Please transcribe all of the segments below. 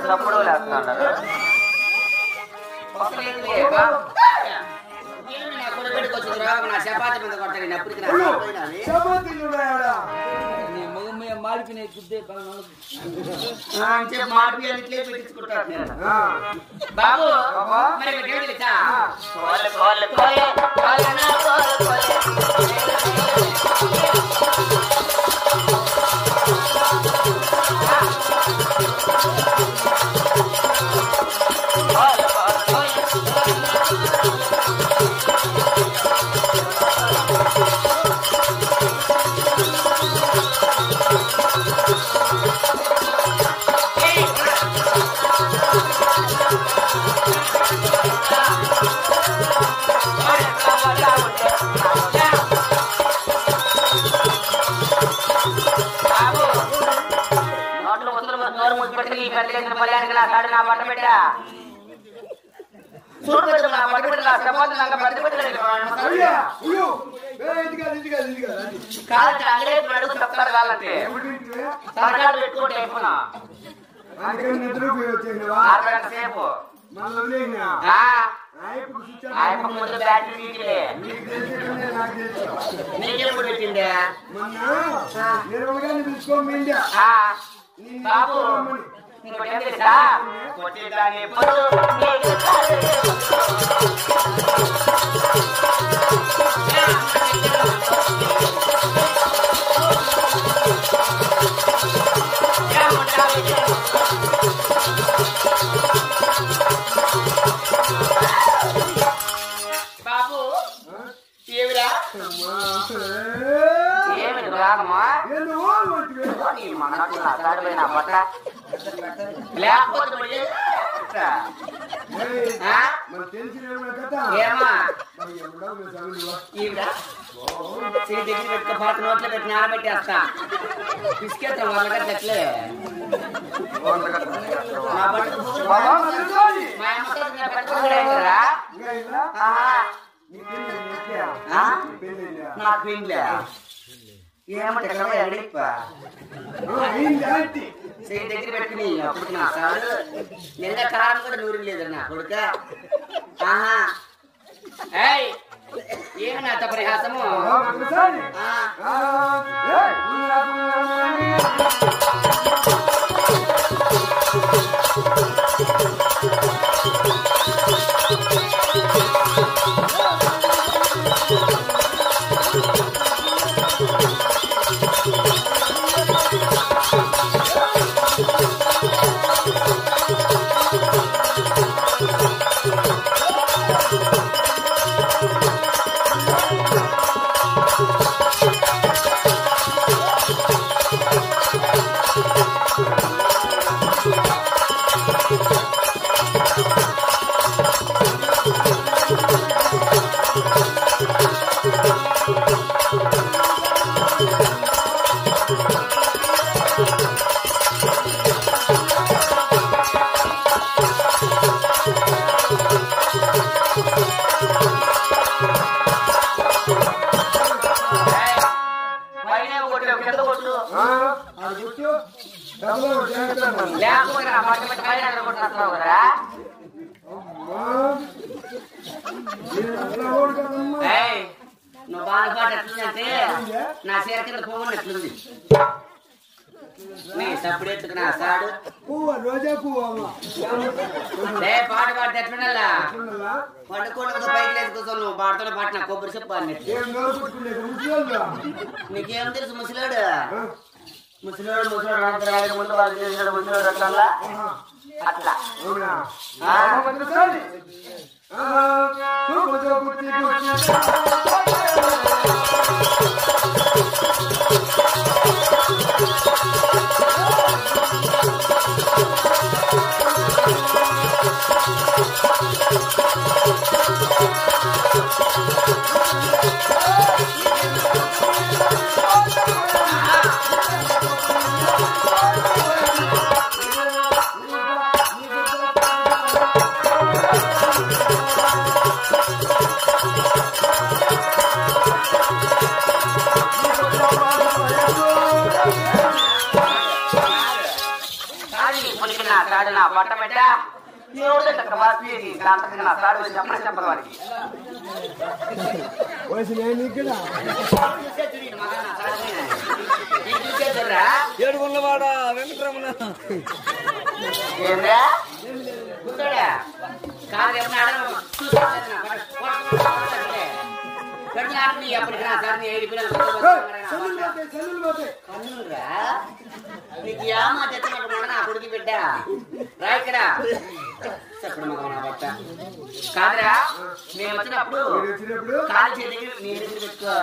తప్పుడు చపాతి మీద కొట్టాను అప్పటికి మాడిపోయినాయి గుద్దే మాడిపోయి పెట్టించుకుంటాను బాబు బాబు ఏమిరా ఏమి రాగమా మనపోయినా పట్ట లేకపోతే ఏమా ఈవిడ దగ్గర పెట్టుకో పాత నోట్లో పెట్టి నానబెట్టేస్తా బిస్కెట్ వాళ్ళ చెట్లే నాకు ఏమంటే దగ్గర పెట్టుకుని అప్పుడు నా సార్ నిన్న కారం కూడా నూరు లేదన్నా కొడుక ఏమి నా పరిహాసము నువ్వు బాధపాటు ఎట్లుందంటే నా చేతికి పోగొన్నట్లుంది నీ సప్పుడు ఎత్తుకు నా సాడు పాట పాడితే ఎట్లుండాలా పండుకోవడం పైకి లేదు కూర్చో నువ్వు పాడుతున్న పాట నా కొబ్బరి చెప్పు అన్నట్టు నీకేం తెలుసు ముసలాడు రాడు ముందు వాళ్ళు చేసినాడు ముసలాడు అట్లా అట్లా నా తాడు నా పట్ట పెట్ట నా తాడు చెప్పలు వాడికి ఏడుగున్నవాడా వెంకటరమణ కూర్చోడా కాదు నీకు ఏమా తెచ్చమంటున్నాడు నా కొడుకు బిడ్డ రా ఇక్కడ చెప్పడం మగ బట్ట కాదురా మేము వచ్చినప్పుడు కాలు చేతికి నీ దగ్గర పెట్టుకో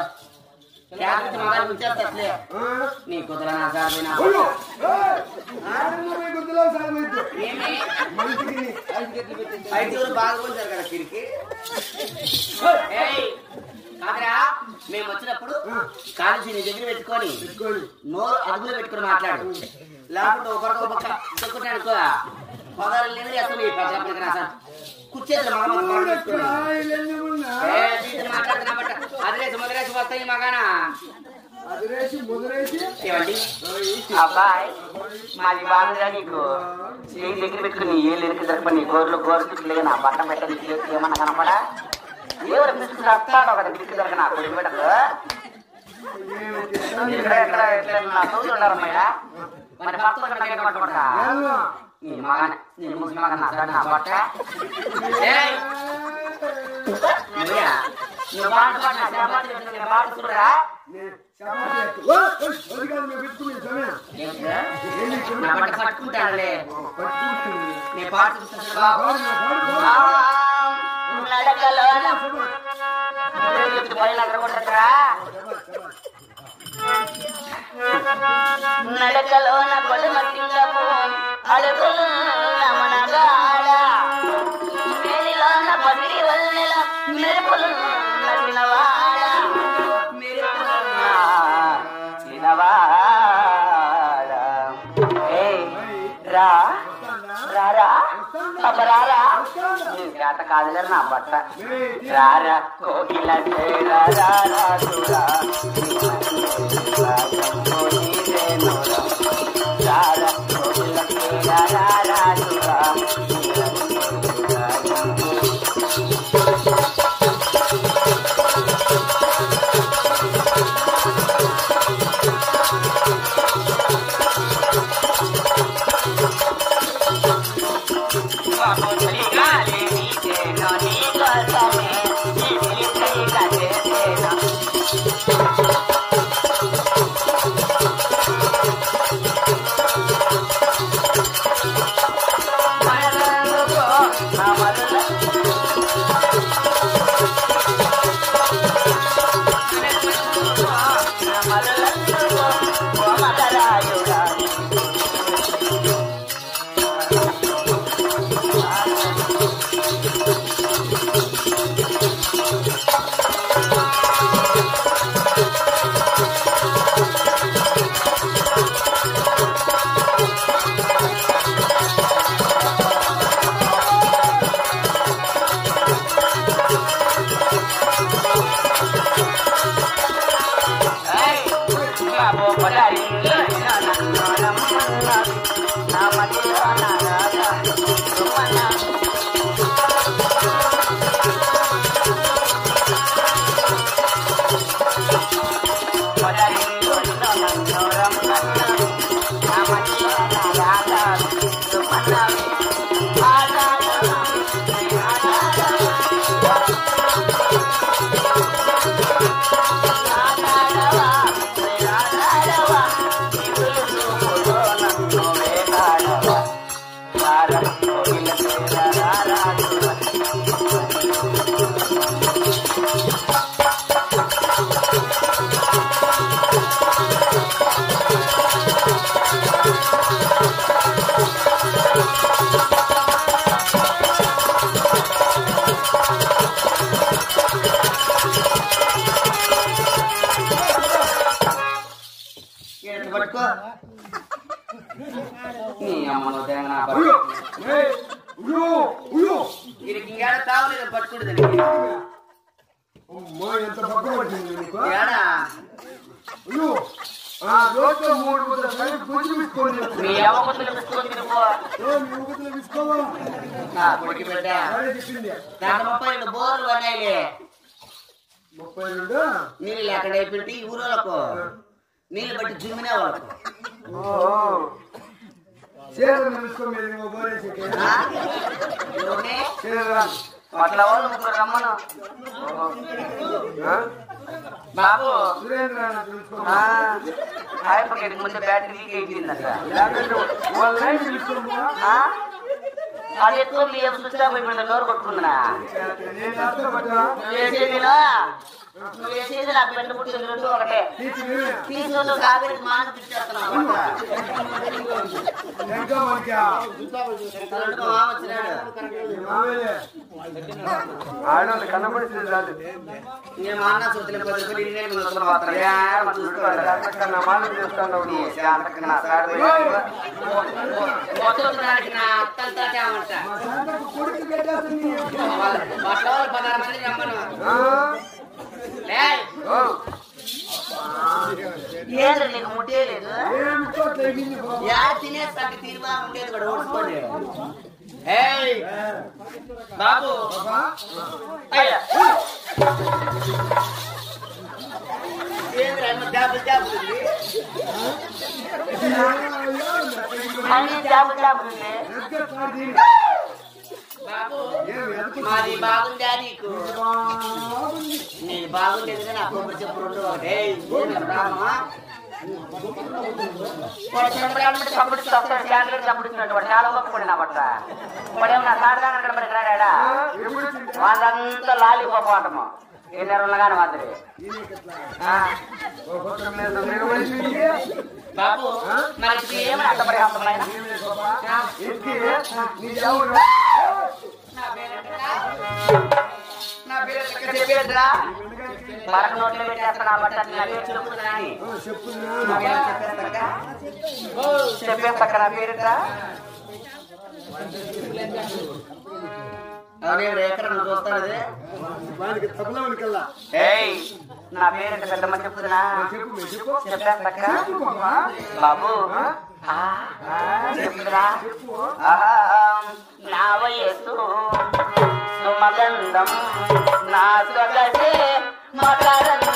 జాగ్రత్త మగాలు ఉంచేస్తలే నీ కుదర నా సార్ ఐదుగురు బాగుంటారు కదా తిరిగి కాదురా మేము వచ్చినప్పుడు కాల్చి నీ దగ్గర పెట్టుకొని నోరు అదుపులో పెట్టుకుని మాట్లాడు లేకపోతే ఒకరితో ఒక చెప్పుకుంటే అనుకో పదాలు లేని అసలు చెప్పడానికి రా సార్ కూర్చేతులు మాట్లాడుతున్నా బట్ట అదిరేసి మొదలేసి వస్తాయి మగానా అబ్బాయి మాది బాగుందిరా నీకు చేయి దగ్గర పెట్టుకుని ఏ లేరికి జరప నీ గోర్లు గోరు నా బట్టం పెట్ట ఏమన్నా కనపడా ఎవరు పిసుకు వస్తాడు ఒకటి పిసుకు జరగ నా కొడుకు పెట్టదు చూడారమ్మయ్యా మరి పట్టుకుంటా నీ మగానే నీ ముసి మగన్ నా బట్ట నువ్వు బాట చూడరా నా బట్ట పట్టుకుంటానులే నీ పాట నడకలోన కొడుమతింగపు అడుగులు నమనగాడ మేలిలోన పదిరి వల్లెల మెరుపులు నడినవాడ చిన్నవాడ రా రారా అబ్బరారా చేత కాదులే నా బట్ట రారా కోకిల రారా రోజులో 3 ముద్దలు గుంజు విసుకోండి. మీ అమ్మ ముద్దలు విసుకొని తినుకో. నువ్వు ముద్దలు విసుకోవా నా కొడుకు బిడ్డ చెప్పింది. దాని 32 బోర్లు పడ్డాయిలే. 32 నీళ్ళు ఎక్కడ అయిపోయి ఈ ఊరోళ్ళకు నీళ్ళు బట్టి జుమ్మినే వాళ్ళకు. అట్లా వాళ్ళు ముగ్గురు రమ్మను బాబు. ఆయనకి ముందు బ్యాటరీ లీక్ అయిపోయిందట. అది ఎక్కువ మీ స్విచ్ ఆఫ్ అయిపోయింది. డోర్ కొట్టుకుందా నువ్వు వేసేది నాకు పెద్ద పుట్టింది. 2 ఒకటే తీసుకుంటూ కావేరి మాన పిచ్చేస్తున్నావు. కనబడుతుంది రాదు. నేను మా అన్న చూసిన 10 రూపాయలు నా అత్తలతో తేమంట. వాళ్ళ 16 మంది రమ్మను. ఏదో నీకు ముట్టే లేదు. తినేసరికి తీరుగా ఉండేది కూడా ఓడుకోండి. బాబు మాది బాగుందా నీకు? నేను బాగుండేది కానీ అప్పుడు చెప్పు 2 ఒకటే చాలా ఒప్పుకున్నా పట్ట ఇప్పుడేమన్నా సాడదాని పడికిరాడా వాళ్ళంతా లాలిపోవటము. ఏ నెలలు కానీ మాదిరి బాబు మనకి ఏమని అట్టపడి నా పేరు చెప్పేద్రా మరొక నోట్లో పెట్టేస్తున్నా బట్ట చెప్పేస్తాక నా పేరురా. ఎక్కడ నువ్వు చూస్తాను నా పేరు పెద్ద మంది చెప్తున్నా చెప్పేస్తాక బాబు చెప్తురా. నా వయస్సు సుమగంధం నా స్వగతే మకరందం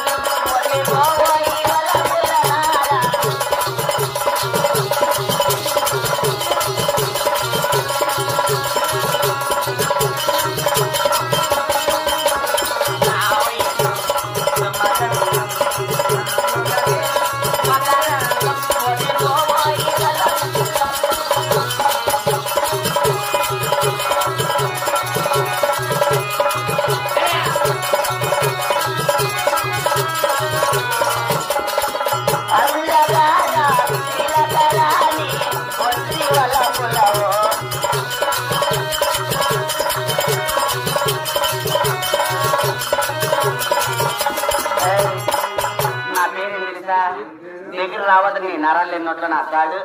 దగ్గర రావద్దని నరాలు ఎన్నోట్లో నా కాడు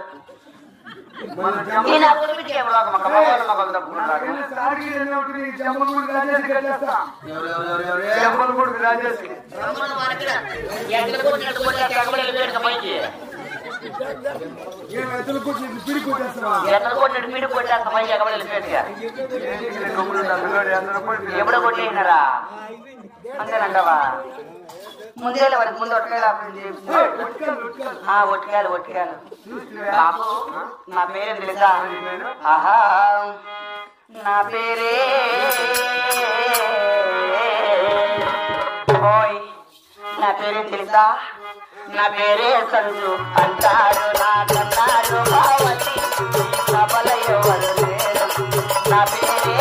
ఎప్పుడు కొట్టేసినారా అంతేనంటవా? ముందే వాడికి ముందు ఒట్టికాయలు బాబు నా పేరే తెలుసా? ఆహా నా పేరే ఓయ్ నా పేరే తెలుసా? నా పేరే సంజు అంటారు నా కన్నారు భావతి సభల ఎవరు లేరు. నా పేరే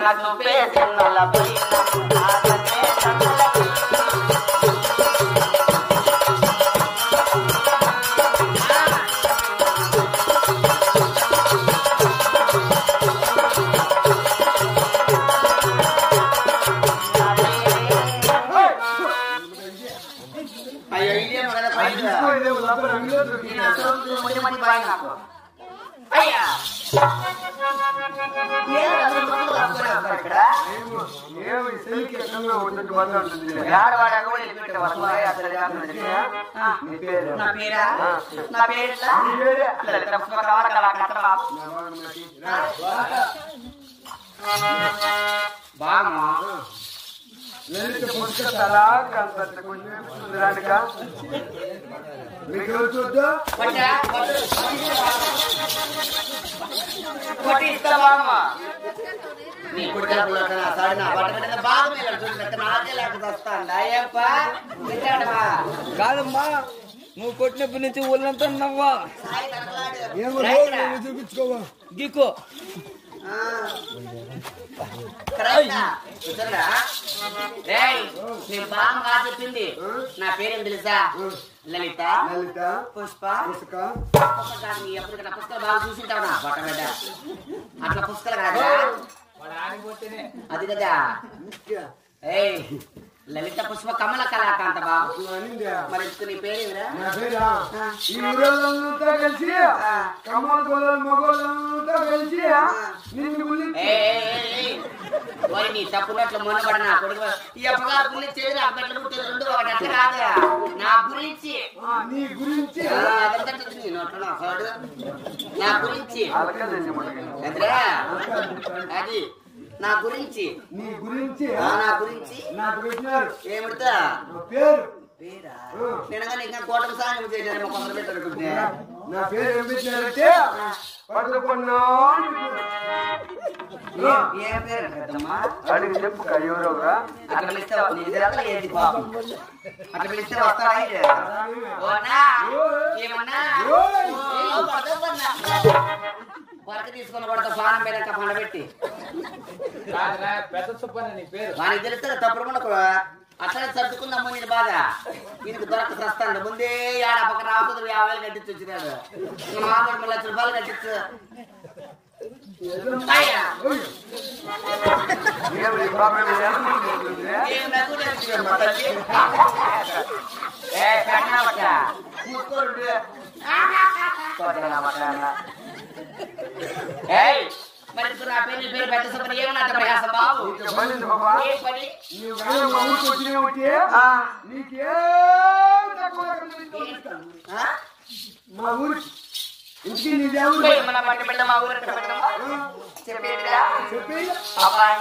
నాకు పేదల నేను అసలు ముందు మంది బాయ్ నాకు అయ్యా బాగా లలిత పుస్తకాలా మీకు చూద్దా నీ కుడికడుపులో సాడిన బట్ట బాగా నాకే లేక వస్తాను అయ్యప్ప కాదమ్మా నువ్వు కొట్టినప్పటి నుంచి ఊళ్ళంతా నవ్వా ఏమో చూపించుకోవా గీకో నేను బాగా చెప్పింది నా పేరేం తెలుసా లలిత లలిత పుష్ప పుస్తక ఎప్పటికైనా పుస్తకాలు బాగా చూసింటావు నా బట్ట అట్లా పుస్తకాలు కాదా అది కదా ఏయ్ లలిత పుష్ప కమల కళాకాంత బాబు మరి నీ పేరేమిరా ఈ ఊరంతా కలిసి కమల మగోళ్ళంతా కలిసి నిన్ను నీ తప్పునట్లు మొన్నబడినా కొడుకు ఈ అప్పగారు గురించి అప్పట్లో పుట్టిన రెండు ఒకటి అట్లా కాదురా నా గురించి నీ గురించి నా గురించి అది నా గురించి నీ గురించి నా గురించి నాకు పెట్టినారు ఏమిడతా పేరు పేరా నేను ఇంకా కోటం సాయం చేశాను కొందరు పెట్టారు నా పేరు ఏం పెట్టినారంటే పడుకున్నా ఏం పేరు పెద్దమ్మా అడిగి చెప్పు ఎవరవరా అట్లా పిలిస్తే ఏది పాపం అట్లా పిలిస్తే వస్తాడా ఏమన్నా వరకు తీసుకుని కొడతా పానం పేరంట పండబెట్టి పెద్ద సుబ్బన్న నీ పేరు వానికి తెలుస్తుంది తప్పుడు కూడా అట్లనే సర్దుకుందాము నేను బాధ ఈయనకు దొరక సస్తాను ముందే ఏడా పక్కన రావుతుంది 50,000 కట్టించి వచ్చినాడు మామూలు 1,00,000 రూపాయలు కట్టించు మరి నా పేరు పెద్ద సుబ్బని ఏమన్నా ప్రయాసం బాబు ఏ పని మా ఊరు ఇంటికి మన పట్టి బిడ్డ మా ఊరు చెప్పేదిరా అబ్బాయి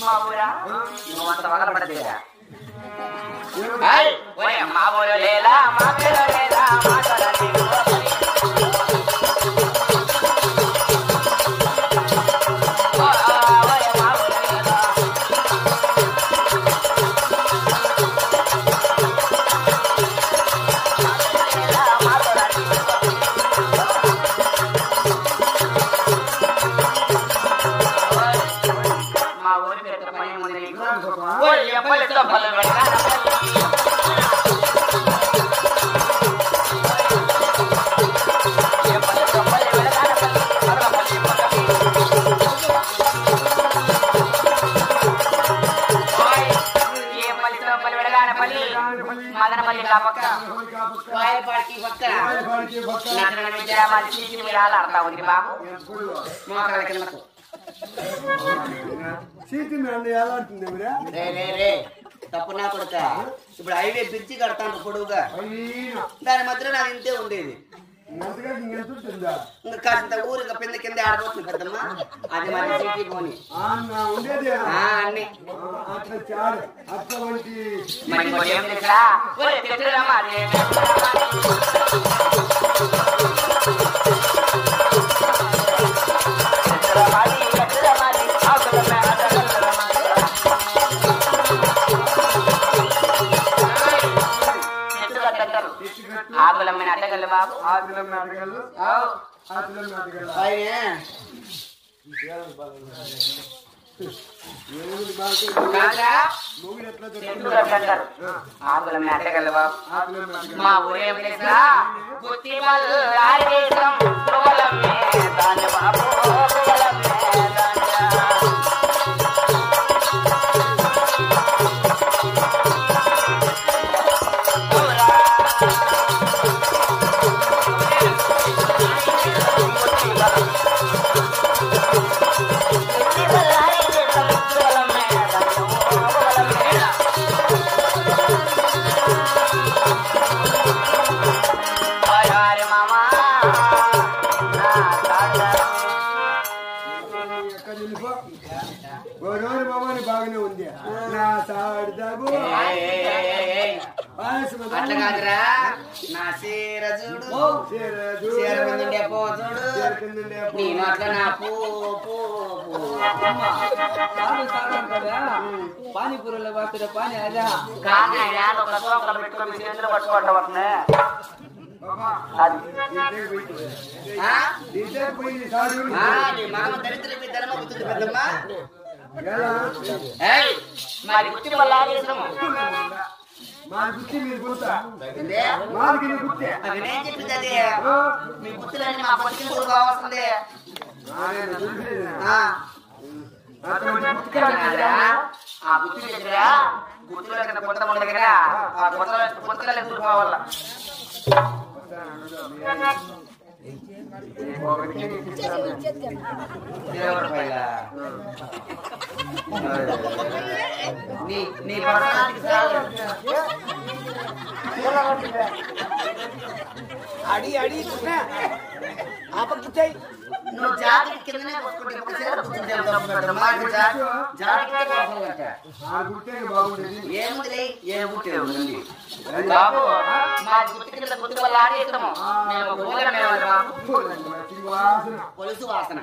మా ఊరా నువ్వంత వగలపడదేరా మా ఊరు లేదా మా పేరు లేదా మదనపల్లి పక్క వాయపాడికి పక్క ఆడతా ఉంది బాబు మోకాళ్ళ కిందకు తప్పు నా కొడుక ఇప్పుడు హైవే బ్రిడ్జి కడతాను పొడవుగా దాని మధ్యలో నాకు ఇంతే ఉండేది ఇంకా కాస్త ఊరు ఇంకా కింద కింద ఆడబోతుంది పెద్దమ్మ అది మరి సిటీ పోని అన్ని మరి ఏం తెలుసా ఆకులమ్మిన అడ్డగల్లు బాబు ఆకులమ్మిన అడ్డగల్లు బాబు మా ఊరేం తెలుసా గుత్తి మల్లారేశం పువ్వులమ్మే దాని బాబు పువ్వులమ్మే అట్లా కాదురా నా చీర చూడు చీర ముందుండే పో చూడు నేను అట్లా నా పానీపూరిలో పడుతుండే పానీ అదా పెట్టుకొని చేతులు పట్టుకోవట్లే మామ దరిద్ర ధర్మ గుర్తుంది పెద్దమ్మా మరి గుర్తి వల్ల మా గుర్తి మీరు గుర్తా అది నేను చెప్పింది అది మీ గుర్తులన్నీ మా పచ్చిన కూడా కావాల్సిందే ఆ గుర్తు దగ్గర గుర్తుల కింద కొత్త మన దగ్గర ఆ కొత్తల ఎదురు కావాల నీ అడి అడి ఆ పక్క నువ్వు జాకెట్ కిందనే ఏముంది ఏ గుర్తు బాబు మా గుర్తు కింద గుర్తు వల్ల ఆడేస్తాము పొలుసు వాసన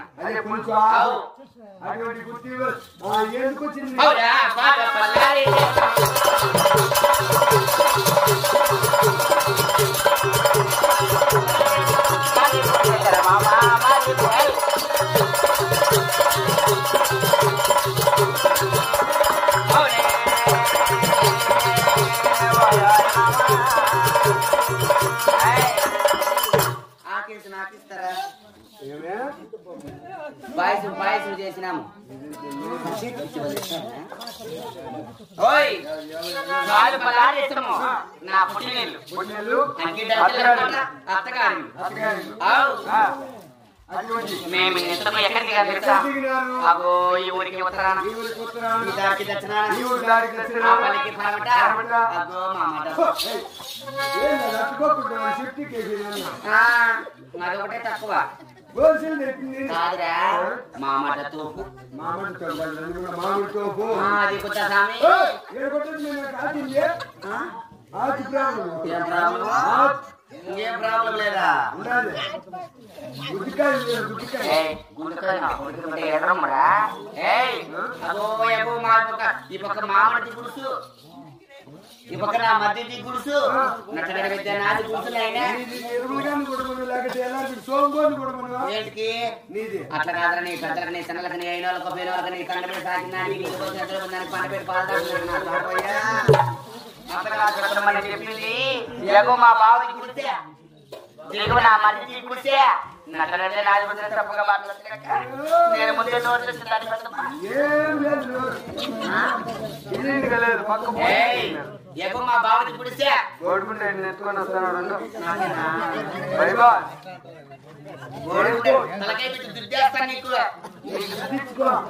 నాకిస్తారా పాయసం చేసినాము నా పుట్టినీళ్ళు అత్తగారు మేము ఎంతమో ఎక్కడికి తెలుసా అగో ఈ ఊరికి ఉత్తరాన దారికి దక్షిణాన పల్లికి పడమట అగో అదొకటే తక్కువ కాదురా మామట తోపు అది కొత్త స్వామి ఇంకేం ప్రాబ్లం లేదా ఈ పక్క మామడి గుడుసు ఈ పక్క నా మధ్య గుడుసు నచ్చగడ విద్య నాది గుడుసులైనా ఏంటికి అట్లా కాదురా నీ పెద్దలకు నీ చిన్నలకు నీ అయిన వాళ్ళకు పేరు వాళ్ళకి నీ కండపెట్టి సాకినా నీకు పంట పెట్టి పాల్గొంటున్నాను చెప్పింది ఎగో మా బావకి గుడితే దిగువ నా మధ్య గుడితే నటనంటే నాది గురించి తప్పుగా మాట్లాడుతున్నా నేను ముందే నోరు ఎగో మా బావకి గుడితే ఎత్తుకొని వస్తాను తలకాయ పెట్టి దుద్దేస్తా నీకు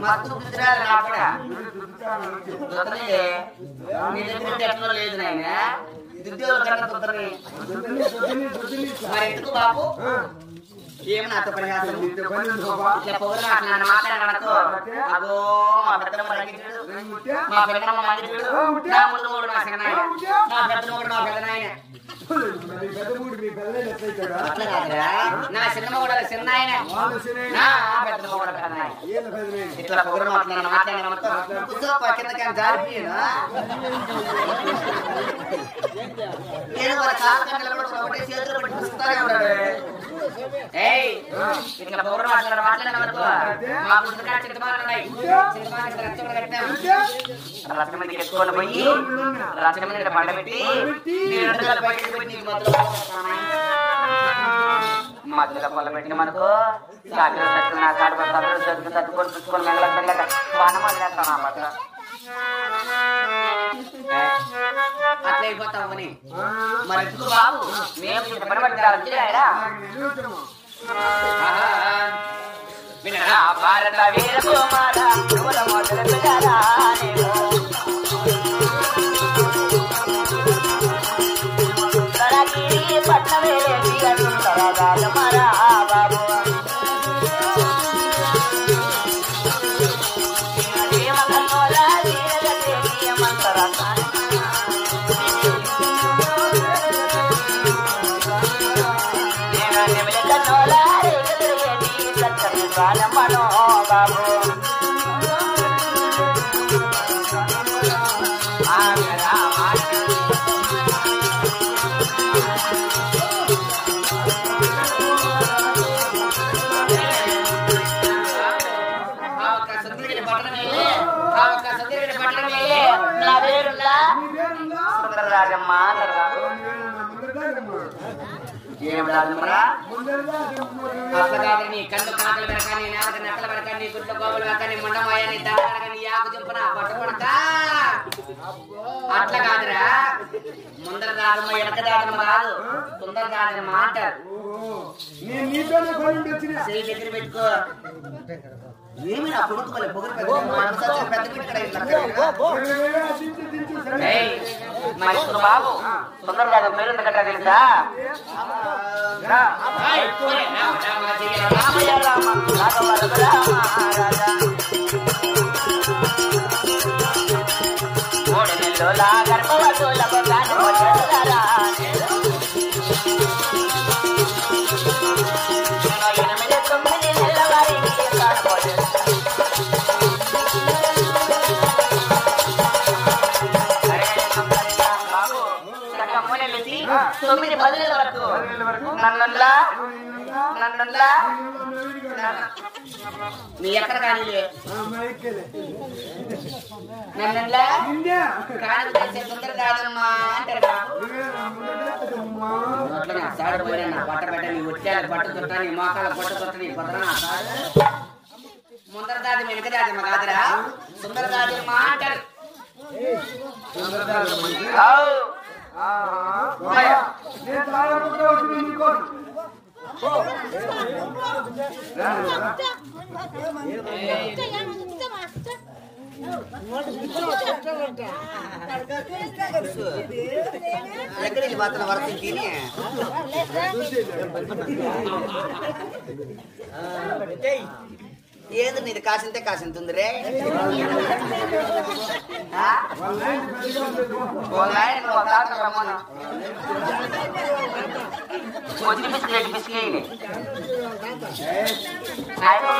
మత్తు దుద్దిరాదు నా కూడా నీ దగ్గర ఎట్లా లేదు నాయన దుద్దేవాళ్ళ కన్నా దుద్దరని మరి ఎందుకు బాబు ఏమి నాతో పరిహాసం ఇట్లా పొగరు నన్ను మాట్లాడనకు అగో మా పెద్దమ్మ రంగిడు మా పెద్దమ్మ మంగిడు నా ముందు మూడు నా చిన్ననాయన నా పెద్ద మూడు నా పెద్దనాయన అట్లా కాదురా నా చిన్నమ్మ కూడా చిన్నాయన నా పెద్దమ్మ కూడా పెద్దనాయన ఇట్లా పొగరు మాట్లాడనకు కూర్చో కిందకి జారిపోయాను నేను వాళ్ళ కాళ్ళ నిలబడి ఒకటే చేతులు పట్టి పుస్తకాలే ఉన్నాడు ఇట్లా పౌరు మాట్లాడనవరకు మా పుస్తకాలు చిన్నమాలున్నాయి చిన్నమాలకి రచ్చమని కట్టాము రచ్చమని ఎత్తుకొని పోయి రచ్చమని పండబెట్టి మధ్యలో పొల్ల పెట్టిన మనకు నా కాడు తట్టుకొని చూసుకొని మెల్లగా మెల్లగా బాణమాలు చేస్తాను ఆ పట్ల అట్లా అయిపోతావు అని మరి ఎందుకు బాబు మేము పని పట్టారా వినరా భారత వీర కుమార పట్టణమే బాబు బాబు నా పేరులా సుందరరాజమ్మ ఏం రాజమ్మరా అసలు కాదు నీ కళ్ళు కాకలు వెనకాని నేలకు నెక్కల వెనకాని గుడ్ల గోబలు వెనకాని ముండమాయని దాని యాకు చింపన పట్టుకొడక అట్లా కాదురా ముందర రాజమ్మ వెనక రాజమ్మ కాదు సుందర రాజమ్మ అంటారు చేయి దగ్గర పెట్టుకో ఏమి నా కొడుకోలే పొగరు పెద్ద మరి బాబు సుందర రాజమ్మ పేరు ఎందుకంటే తెలుసా తొమ్మిది 10 నెలల వరకు నన్నులా నీ ఎక్కడ కానీలే నన్నులా కాని సుందర రాజమ్మా అంటారు సాడిపోయినా బట్ట పెట్ట నీ ఒట్టాల బట్ట చుట్ట నీ మోకాల బట్ట చుట్ట నీ పొద్దున ముందర దాది వెనక దాదమ్మ కాదురా సుందర రాజమ్మ అంటారు ఎక్కడికి మాత్రం వరసకి ఏది నీది కాసింతే కాసింతుందిరే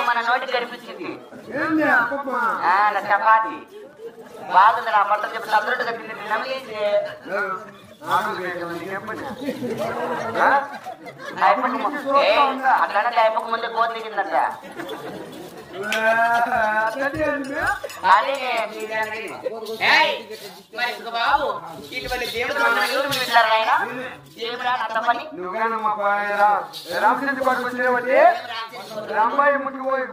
మన నోటికి కనిపించింది చపాతి బాగుంది నా పట్ల చెప్పి అదృష్టి కట్టింది నమ్మేసి అట్లా అయిపోక ముందే కోత దిగిందంట బాబు ఇటువంటి అమ్మాయి ముట్టిపోయి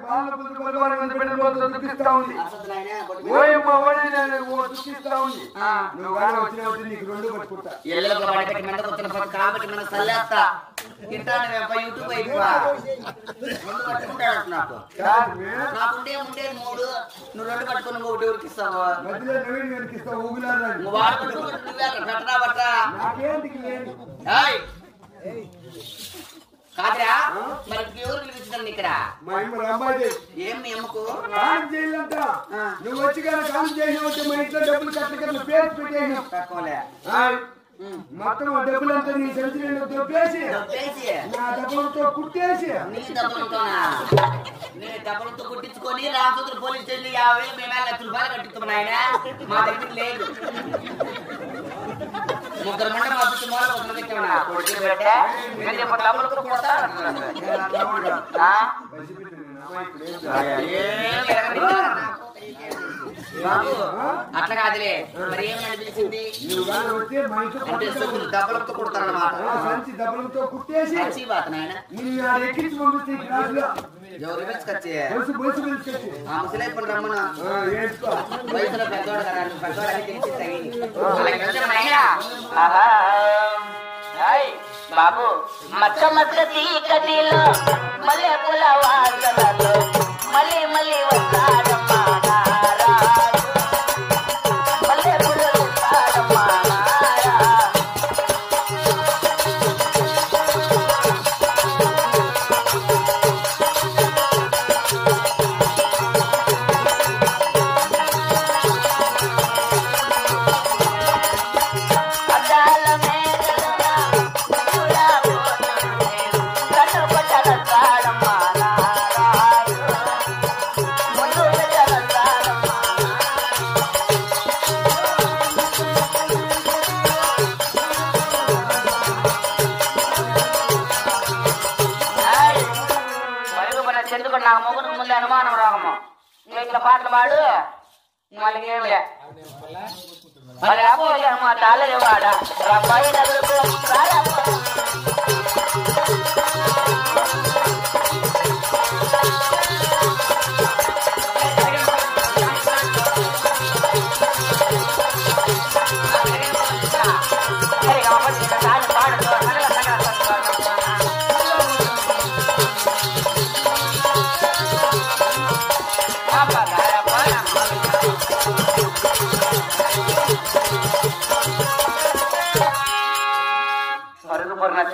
దుఃఖిస్తా ఉంది దుఃఖిస్తా ఉంది నువ్వు కానీ వచ్చినప్పుడు నీకు 2 పట్టుకుంటా కాబట్టి మన సల్లేస్తా తింటాను యూట్యూబ్ అయిపోయా నాకు నాకుండే ఉండేది 3 నువ్వు 2 పట్టుకుని నువ్వు 1 ఉరికిస్తావు కాదురా మరి ఎవరు పిలిపించాను ఇక్కడ ఏం మీ అమ్మకు నువ్వు వచ్చి కాలం చేసి మా ఇంట్లో డబ్బులు కట్టలే మొత్తం డబ్బులంతా నీ సంచులు దొబ్బేసి నా డబ్బులతో కుట్టేసి నీ డబ్బులతోనా నేను డబ్బులతో కుట్టించుకొని రామచంద్ర పోలీస్ స్టేషన్ 50,000 మేము 1,00,000 రూపాయలు కట్టిస్తాం ఆయన మా దగ్గర లేదు 3 మండలం పంపించి మూల కోసం పెట్టామన్నా కొడుకు పెట్టా నేను చెప్ప డబ్బులతో కొడతా అట్లా కాదులే మరి ఏమని పిలిచింది అంటే డబ్బులతో కుడతారన్నమాట డబ్బులతో కుట్టేసి ముసలే ఇప్పుడు రమ్మను వయసులో పెద్దవాడు కదా పెద్దవాడు బాబు మచ్చ మచ్చ తీకటిలో మల్లె పూల వాసనలో మళ్ళీ మళ్ళీ వస్తాడమ్మా మల్లె పూల వస్తాడమ్మా ఎందుకు నాకు మొగుడికి ముందు అనుమానం రాగము ఇంకా ఇట్లా పాటలు పాడు మళ్ళీ ఏమిలే మరి అపోలే మా తాళలే వాడా రబ్బాయి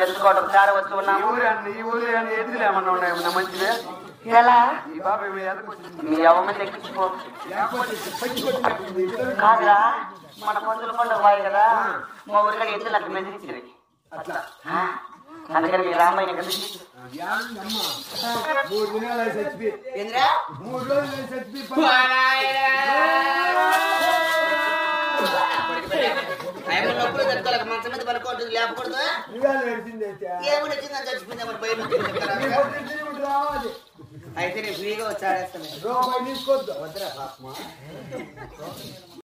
తెలుసుకోవడం చాలా వచ్చి ఉన్నాము ఈ ఊరు ఎదురు ఏమన్నా ఉన్నాయి మంచిదే ఎలా ఈ బాబు మీ ఎవరిని ఎక్కించుకో కాదురా మన పందుల పండుగ పోయి కదా మా ఊరిలో ఎద్దులు అట్లా మెదిరించింది అందుకని మీ రామాయణ కదా 3 దినాలు చచ్చిపి 3 రోజులు చచ్చిపి మంచం మీద పడుకోవద్దు లేపకూడదు ఏమిటి వచ్చిందని చచ్చిపోయింది బయట అయితే నేను ఫ్రీగా వచ్చాడేస్తాను రూపాయి తీసుకోవద్దు